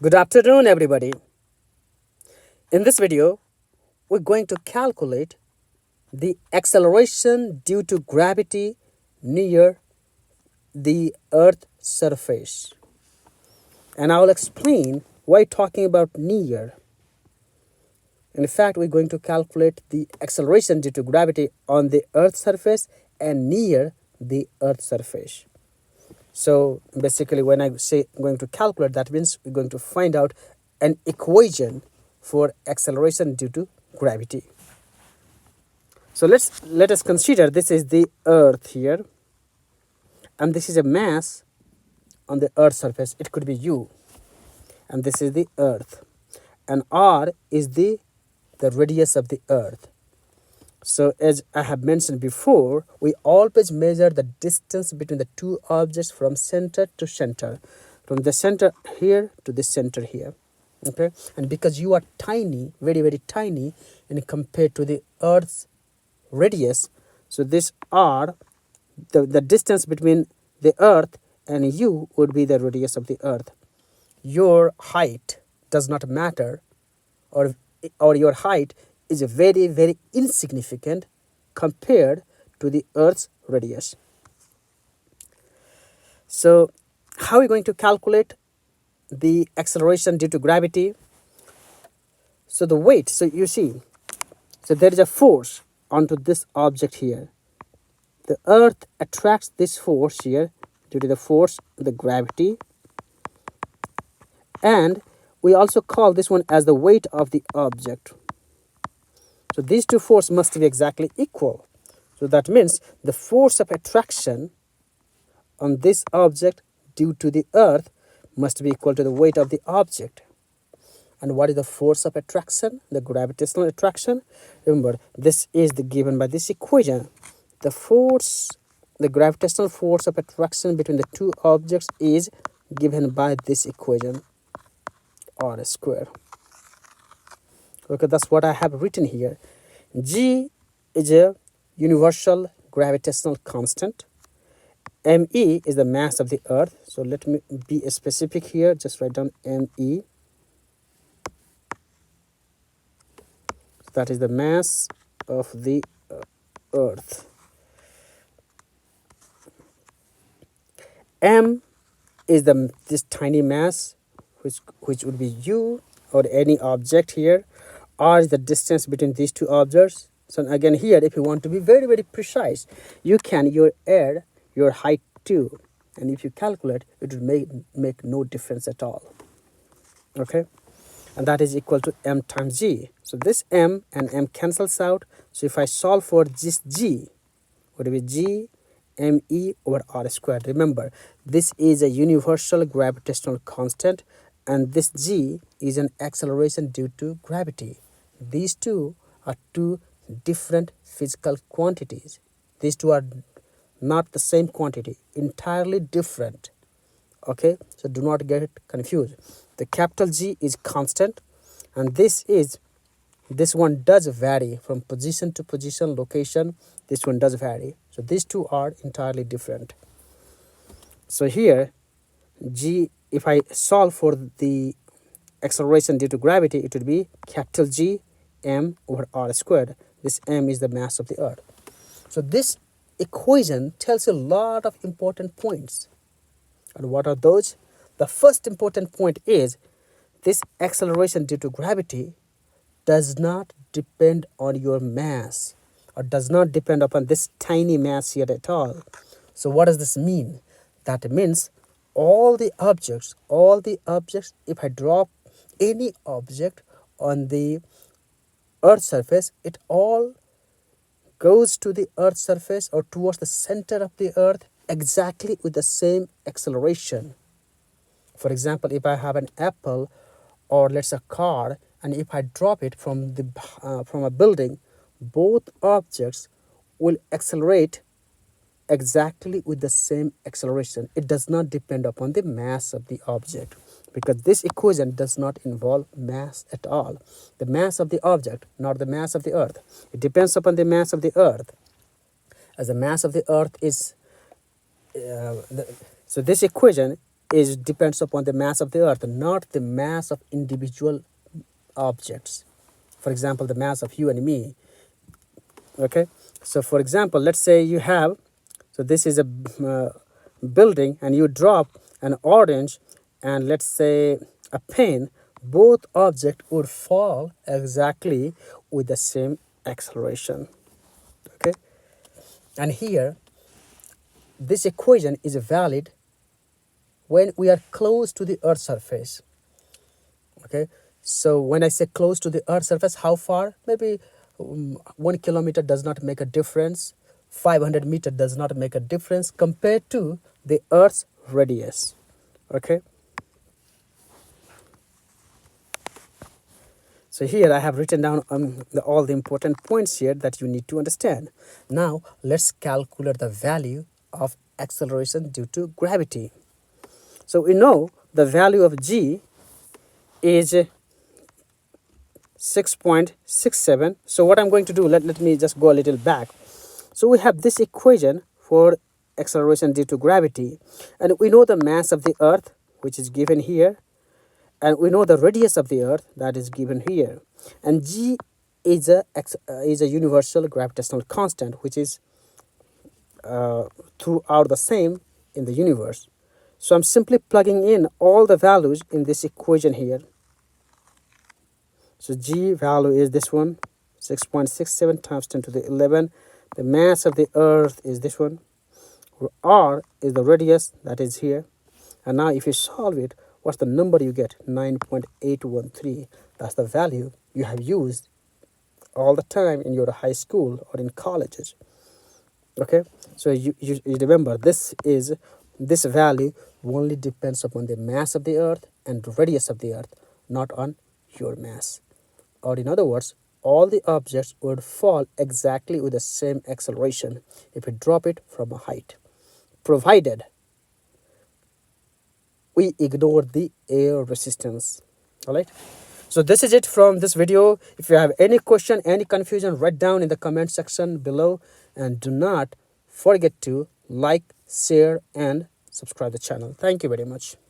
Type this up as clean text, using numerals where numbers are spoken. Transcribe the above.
Good afternoon, everybody. In this video, we're going to calculate the acceleration due to gravity near the Earth's surface. And I'll explain why talking about near. In fact, we're going to calculate the acceleration due to gravity on the Earth's surface and near the Earth's surface. So basically, when I say going to calculate, that means we're going to find out an equation for acceleration due to gravity. So let us consider this is the Earth here, and this is a mass on the Earth's surface. It could be U, and this is the Earth, and R is the radius of the Earth. So as I have mentioned before, we always measure the distance between the two objects from center to center, from the center here to the center here. Okay, and because you are tiny, very, very tiny, and compared to the Earth's radius, so this R, the distance between the Earth and you would be the radius of the Earth. Your height does not matter, or your height is very, very insignificant compared to the Earth's radius. So how are we going to calculate the acceleration due to gravity? So the weight, so you see, so there is a force onto this object here. The Earth attracts this force here due to the force, the gravity, and we also call this one as the weight of the object. So these two forces must be exactly equal. So that means the force of attraction on this object due to the Earth must be equal to the weight of the object. And what is the force of attraction? The gravitational attraction. Remember, this is given by this equation. The force, the gravitational force of attraction between the two objects is given by this equation, R square. Okay, that's what I have written here. G is a universal gravitational constant. ME is the mass of the Earth. So let me be specific here. Just write down ME. That is the mass of the Earth. M is this tiny mass, which would be U or any object here. R is the distance between these two objects. So again here, if you want to be very, very precise, you can add your height too, and if you calculate, it will make no difference at all. Okay, and that is equal to M times G. So this M and M cancels out. So if I solve for this G, would be G ME over R squared. Remember, this is a universal gravitational constant, and this G is an acceleration due to gravity. These two are two different physical quantities. These two are not the same quantity, entirely different. Okay, so do not get confused. The capital G is constant, and this one does vary from position to position, location. This one does vary. So these two are entirely different. So here, G, if I solve for the acceleration due to gravity, it would be capital G M over R squared. This M is the mass of the Earth. So this equation tells you a lot of important points. And what are those? The first important point is this acceleration due to gravity does not depend on your mass, or does not depend upon this tiny mass here at all. So what does this mean? That means all the objects, if I drop any object on the Earth's surface, it all goes to the Earth's surface or towards the center of the Earth exactly with the same acceleration. For example, if I have an apple, or let's say a car, and if I drop it from a building, both objects will accelerate exactly with the same acceleration. It does not depend upon the mass of the object, because this equation does not involve mass at all. The mass of the object, not the mass of the Earth. It depends upon the mass of the Earth. As the mass of the Earth is so this equation is depends upon the mass of the earth, not the mass of individual objects. For example, the mass of you and me. Okay, so for example, let's say you have, so this is a building, and you drop an orange and let's say a pen. Both objects would fall exactly with the same acceleration. Okay, and here this equation is valid when we are close to the earth's surface. Okay, so when I say close to the earth's surface, how far? Maybe 1 kilometer does not make a difference, 500 meter does not make a difference compared to the earth's radius. Okay, so here I have written down all the important points here that you need to understand. Now let's calculate the value of acceleration due to gravity. So we know the value of g is 6.67. So what I'm going to do, let me just go a little back. So we have this equation for acceleration due to gravity, and we know the mass of the earth, which is given here, and we know the radius of the earth, that is given here, and g is a universal gravitational constant, which is throughout the same in the universe. So I'm simply plugging in all the values in this equation here. So g value is this one, 6.67 times 10 to the 11. The mass of the earth is this one. R is the radius, that is here. And now if you solve it, what's the number you get? 9.813. That's the value you have used all the time in your high school or in colleges. Okay, so you remember, this value only depends upon the mass of the earth and the radius of the earth, not on your mass. Or in other words, all the objects would fall exactly with the same acceleration if we drop it from a height, provided we ignore the air resistance. All right, so this is it from this video. If you have any question, any confusion, write down in the comment section below, and do not forget to like, share and subscribe the channel. Thank you very much.